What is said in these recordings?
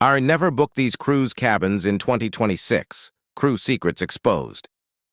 Our Never Book These Cruise Cabins in 2026. Cruise Secrets Exposed.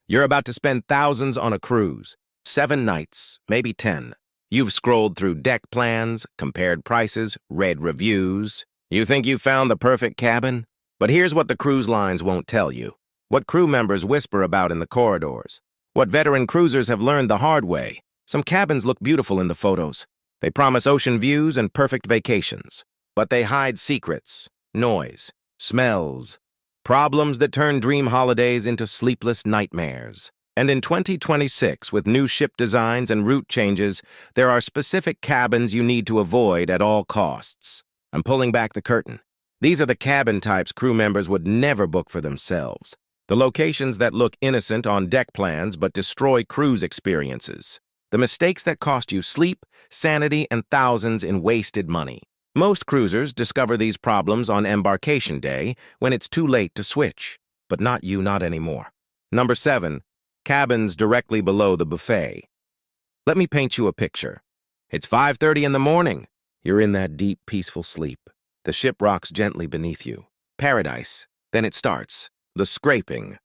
You're about to spend thousands on a cruise. 7 nights, maybe 10. You've scrolled through deck plans, compared prices, read reviews. You think you found the perfect cabin? But here's what the cruise lines won't tell you. What crew members whisper about in the corridors. What veteran cruisers have learned the hard way. Some cabins look beautiful in the photos. They promise ocean views and perfect vacations. But they hide secrets, noise, smells, problems that turn dream holidays into sleepless nightmares. And in 2026, with new ship designs and route changes, there are specific cabins you need to avoid at all costs. I'm pulling back the curtain. These are the cabin types crew members would never book for themselves. The locations that look innocent on deck plans but destroy cruise experiences. The mistakes that cost you sleep, sanity, and thousands in wasted money. Most cruisers discover these problems on embarkation day when it's too late to switch. But not you, not anymore. Number 7. Cabins directly below the buffet. Let me paint you a picture. It's 5:30 in the morning. You're in that deep, peaceful sleep. The ship rocks gently beneath you. Paradise. Then it starts. The scraping.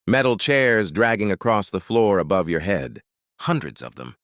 Metal chairs dragging across the floor above your head. Hundreds of them.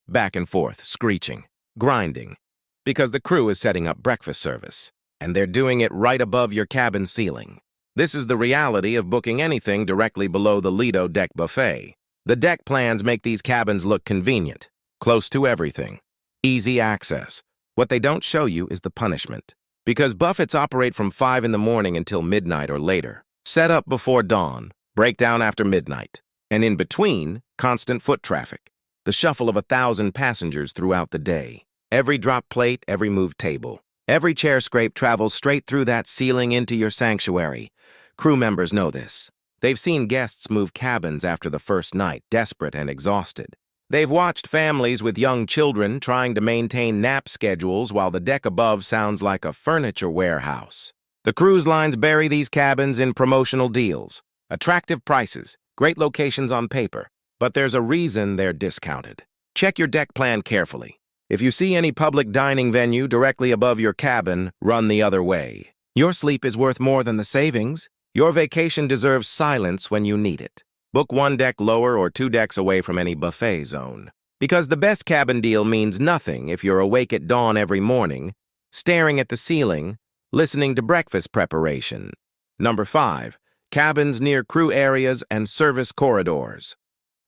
Back and forth, screeching, grinding. Because the crew is setting up breakfast service. And they're doing it right above your cabin ceiling. This is the reality of booking anything directly below the Lido deck buffet. The deck plans make these cabins look convenient. Close to everything. Easy access. What they don't show you is the punishment. Because buffets operate from 5 in the morning until midnight or later. Set up before dawn, breakdown after midnight. And in between, constant foot traffic. The shuffle of 1,000 passengers throughout the day. Every drop plate, every moved table. Every chair scrape travels straight through that ceiling into your sanctuary. Crew members know this. They've seen guests move cabins after the first night, desperate and exhausted. They've watched families with young children trying to maintain nap schedules while the deck above sounds like a furniture warehouse. The cruise lines bury these cabins in promotional deals. Attractive prices, great locations on paper. But there's a reason they're discounted. Check your deck plan carefully. If you see any public dining venue directly above your cabin, run the other way. Your sleep is worth more than the savings. Your vacation deserves silence when you need it. Book 1 deck lower or 2 decks away from any buffet zone. Because the best cabin deal means nothing if you're awake at dawn every morning, staring at the ceiling, listening to breakfast preparation. Number 5. Cabins near crew areas and service corridors.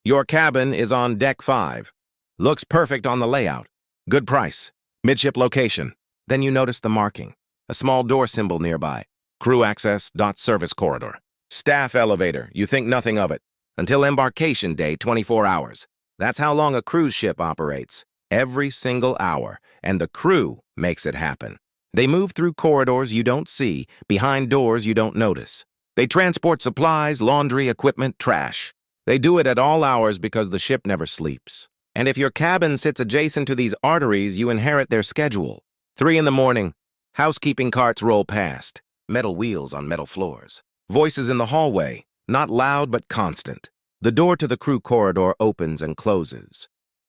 Your cabin is on deck 5. Looks perfect on the layout. Good price. Midship location. Then you notice the marking. A small door symbol nearby. Crew access, service corridor. Staff elevator. You think nothing of it. Until embarkation day, 24 hours. That's how long a cruise ship operates. Every single hour. And the crew makes it happen. They move through corridors you don't see, behind doors you don't notice. They transport supplies, laundry, equipment, trash. They do it at all hours because the ship never sleeps. And if your cabin sits adjacent to these arteries, you inherit their schedule. 3 in the morning, housekeeping carts roll past. Metal wheels on metal floors. Voices in the hallway, not loud but constant. The door to the crew corridor opens and closes.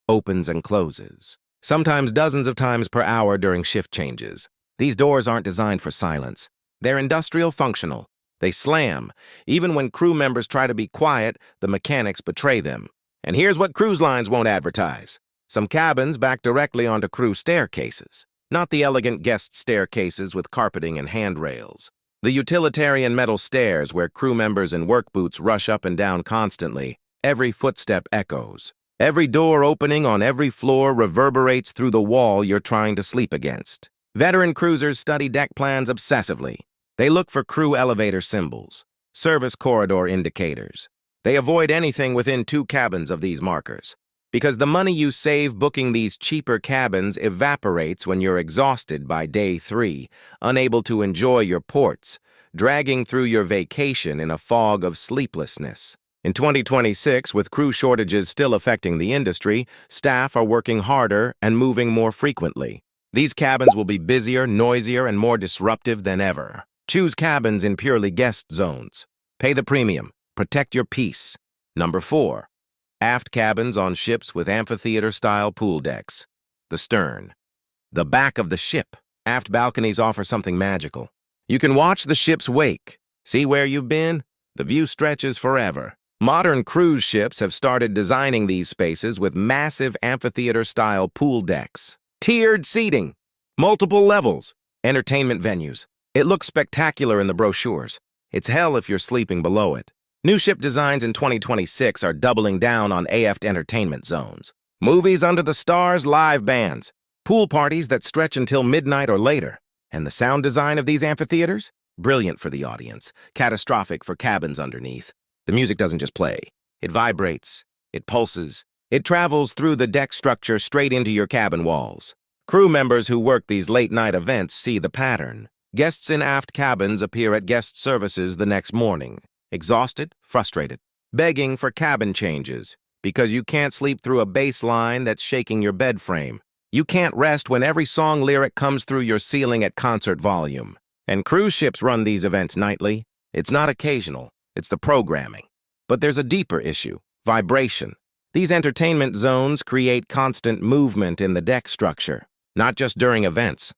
Opens and closes. Sometimes dozens of times per hour during shift changes. These doors aren't designed for silence. They're industrial functional. They slam. Even when crew members try to be quiet, the mechanics betray them. And here's what cruise lines won't advertise. Some cabins back directly onto crew staircases. Not the elegant guest staircases with carpeting and handrails. The utilitarian metal stairs where crew members in work boots rush up and down constantly. Every footstep echoes. Every door opening on every floor reverberates through the wall you're trying to sleep against. Veteran cruisers study deck plans obsessively. They look for crew elevator symbols, service corridor indicators. They avoid anything within 2 cabins of these markers. Because the money you save booking these cheaper cabins evaporates when you're exhausted by day 3, unable to enjoy your ports, dragging through your vacation in a fog of sleeplessness. In 2026, with crew shortages still affecting the industry, staff are working harder and moving more frequently. These cabins will be busier, noisier, and more disruptive than ever. Choose cabins in purely guest zones. Pay the premium. Protect your peace. Number 4. Aft cabins on ships with amphitheater-style pool decks. The stern. The back of the ship. Aft balconies offer something magical. You can watch the ship's wake. See where you've been? The view stretches forever. Modern cruise ships have started designing these spaces with massive amphitheater-style pool decks, tiered seating, multiple levels, entertainment venues. It looks spectacular in the brochures. It's hell if you're sleeping below it. New ship designs in 2026 are doubling down on aft entertainment zones. Movies under the stars, live bands, pool parties that stretch until midnight or later. And the sound design of these amphitheaters? Brilliant for the audience, catastrophic for cabins underneath. The music doesn't just play. It vibrates, it pulses, it travels through the deck structure straight into your cabin walls. Crew members who work these late-night events see the pattern. Guests in aft cabins appear at guest services the next morning, exhausted, frustrated, begging for cabin changes because you can't sleep through a bass line that's shaking your bed frame. You can't rest when every song lyric comes through your ceiling at concert volume. And cruise ships run these events nightly. It's not occasional. It's the programming. But there's a deeper issue, vibration. These entertainment zones create constant movement in the deck structure, not just during events.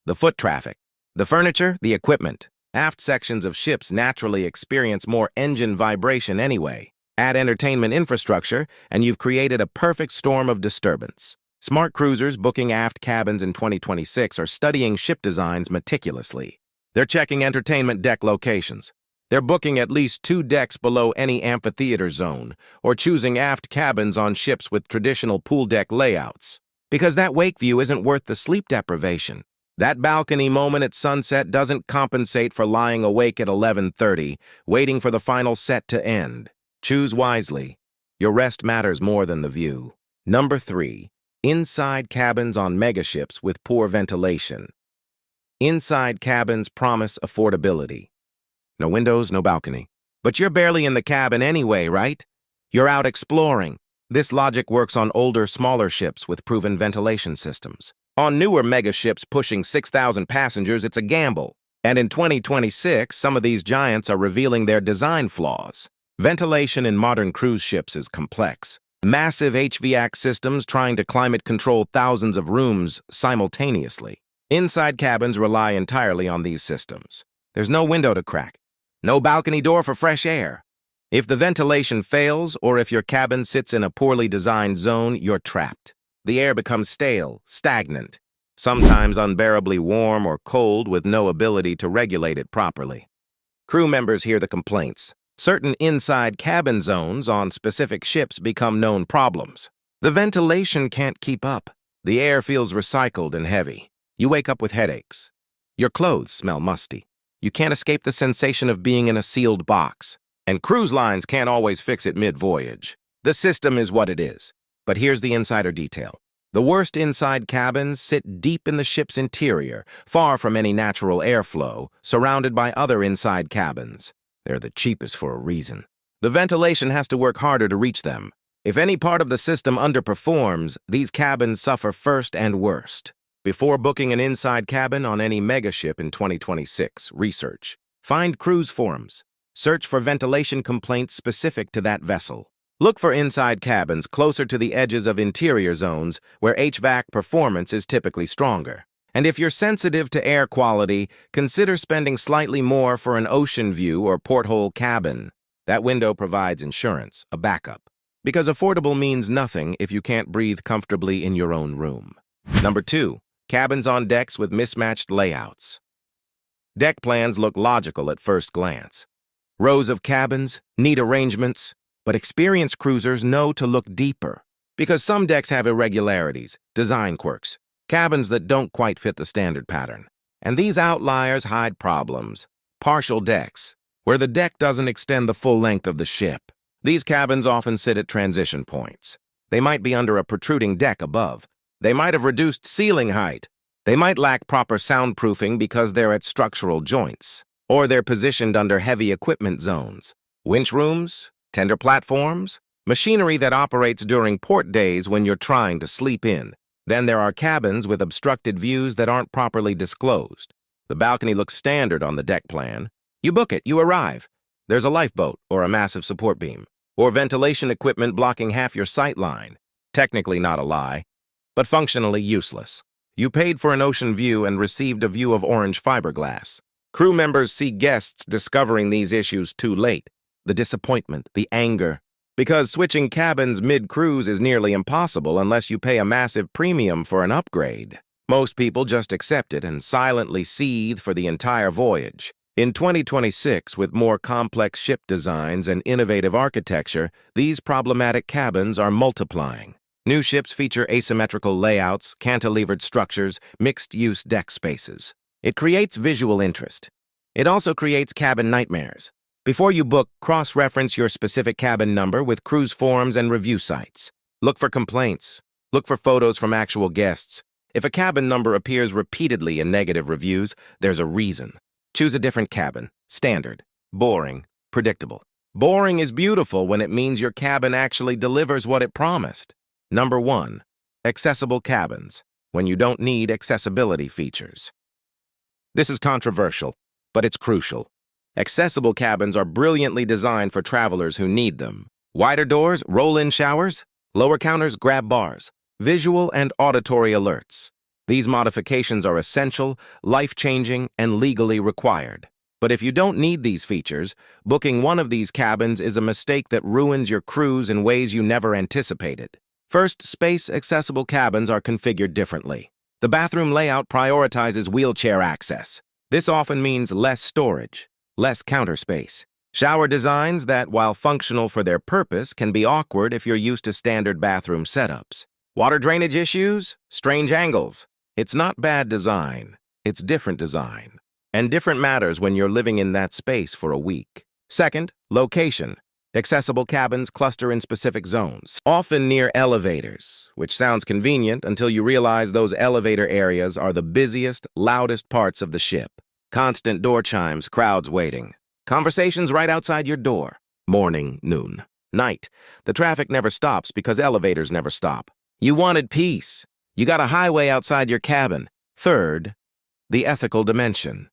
The foot traffic, the furniture, the equipment. Aft sections of ships naturally experience more engine vibration anyway. Add entertainment infrastructure, and you've created a perfect storm of disturbance. Smart cruisers booking aft cabins in 2026 are studying ship designs meticulously. They're checking entertainment deck locations. They're booking at least 2 decks below any amphitheater zone, or choosing aft cabins on ships with traditional pool deck layouts. Because that wake view isn't worth the sleep deprivation. That balcony moment at sunset doesn't compensate for lying awake at 11:30, waiting for the final set to end. Choose wisely. Your rest matters more than the view. Number 3. Inside cabins on megaships with poor ventilation. Inside cabins promise affordability. No windows, no balcony. But you're barely in the cabin anyway, right? You're out exploring. This logic works on older, smaller ships with proven ventilation systems. On newer megaships pushing 6,000 passengers, it's a gamble. And in 2026, some of these giants are revealing their design flaws. Ventilation in modern cruise ships is complex. Massive HVAC systems trying to climate control thousands of rooms simultaneously. Inside cabins rely entirely on these systems. There's no window to crack. No balcony door for fresh air. If the ventilation fails, or if your cabin sits in a poorly designed zone, you're trapped. The air becomes stale, stagnant, sometimes unbearably warm or cold with no ability to regulate it properly. Crew members hear the complaints. Certain inside cabin zones on specific ships become known problems. The ventilation can't keep up. The air feels recycled and heavy. You wake up with headaches. Your clothes smell musty. You can't escape the sensation of being in a sealed box. And cruise lines can't always fix it mid-voyage. The system is what it is. But here's the insider detail. The worst inside cabins sit deep in the ship's interior, far from any natural airflow, surrounded by other inside cabins. They're the cheapest for a reason. The ventilation has to work harder to reach them. If any part of the system underperforms, these cabins suffer first and worst. Before booking an inside cabin on any megaship in 2026, research. Find cruise forums. Search for ventilation complaints specific to that vessel. Look for inside cabins closer to the edges of interior zones where HVAC performance is typically stronger. And if you're sensitive to air quality, consider spending slightly more for an ocean view or porthole cabin. That window provides insurance, a backup. Because affordable means nothing if you can't breathe comfortably in your own room. Number 2. Cabins on decks with mismatched layouts. Deck plans look logical at first glance. Rows of cabins, neat arrangements, but experienced cruisers know to look deeper. Because some decks have irregularities, design quirks, cabins that don't quite fit the standard pattern. And these outliers hide problems. Partial decks, where the deck doesn't extend the full length of the ship. These cabins often sit at transition points. They might be under a protruding deck above. They might have reduced ceiling height. They might lack proper soundproofing because they're at structural joints. Or they're positioned under heavy equipment zones. Winch rooms, tender platforms, machinery that operates during port days when you're trying to sleep in. Then there are cabins with obstructed views that aren't properly disclosed. The balcony looks standard on the deck plan. You book it, you arrive. There's a lifeboat or a massive support beam, or ventilation equipment blocking half your sight line. Technically not a lie, but functionally useless. You paid for an ocean view and received a view of orange fiberglass. Crew members see guests discovering these issues too late. The disappointment, the anger. Because switching cabins mid-cruise is nearly impossible unless you pay a massive premium for an upgrade. Most people just accept it and silently seethe for the entire voyage. In 2026, with more complex ship designs and innovative architecture, these problematic cabins are multiplying. New ships feature asymmetrical layouts, cantilevered structures, mixed-use deck spaces. It creates visual interest. It also creates cabin nightmares. Before you book, cross-reference your specific cabin number with cruise forums and review sites. Look for complaints. Look for photos from actual guests. If a cabin number appears repeatedly in negative reviews, there's a reason. Choose a different cabin. Standard. Boring. Predictable. Boring is beautiful when it means your cabin actually delivers what it promised. Number 1. Accessible cabins. When you don't need accessibility features. This is controversial, but it's crucial. Accessible cabins are brilliantly designed for travelers who need them. Wider doors, roll-in showers, lower counters, grab bars, visual and auditory alerts. These modifications are essential, life-changing, and legally required. But if you don't need these features, booking one of these cabins is a mistake that ruins your cruise in ways you never anticipated. First, space-accessible cabins are configured differently. The bathroom layout prioritizes wheelchair access. This often means less storage, less counter space. Shower designs that, while functional for their purpose, can be awkward if you're used to standard bathroom setups. Water drainage issues, strange angles. It's not bad design, it's different design. And different matters when you're living in that space for a week. Second, location. Accessible cabins cluster in specific zones, often near elevators, which sounds convenient until you realize those elevator areas are the busiest, loudest parts of the ship. Constant door chimes, crowds waiting. Conversations right outside your door. Morning, noon, night. The traffic never stops because elevators never stop. You wanted peace. You got a highway outside your cabin. Third, the ethical dimension.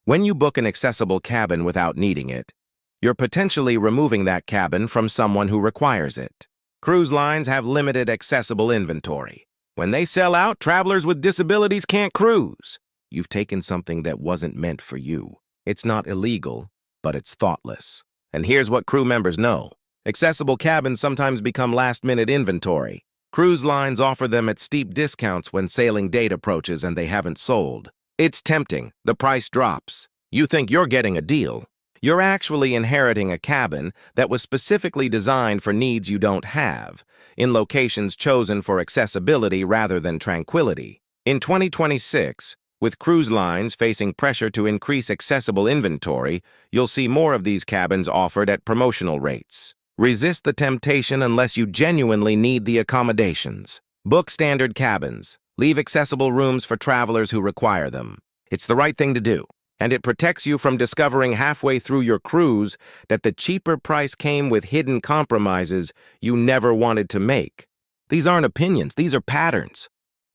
When you book an accessible cabin without needing it, you're potentially removing that cabin from someone who requires it. Cruise lines have limited accessible inventory. When they sell out, travelers with disabilities can't cruise. You've taken something that wasn't meant for you. It's not illegal, but it's thoughtless. And here's what crew members know. Accessible cabins sometimes become last-minute inventory. Cruise lines offer them at steep discounts when sailing date approaches and they haven't sold. It's tempting. The price drops. You think you're getting a deal. You're actually inheriting a cabin that was specifically designed for needs you don't have, in locations chosen for accessibility rather than tranquility. In 2026, with cruise lines facing pressure to increase accessible inventory, you'll see more of these cabins offered at promotional rates. Resist the temptation unless you genuinely need the accommodations. Book standard cabins. Leave accessible rooms for travelers who require them. It's the right thing to do, and it protects you from discovering halfway through your cruise that the cheaper price came with hidden compromises you never wanted to make. These aren't opinions, these are patterns.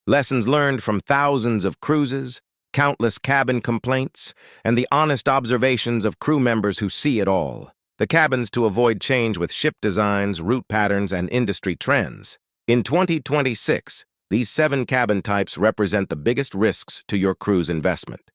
Lessons learned from thousands of cruises, countless cabin complaints, and the honest observations of crew members who see it all. The cabins to avoid change with ship designs, route patterns, and industry trends. In 2026, these 7 cabin types represent the biggest risks to your cruise investment.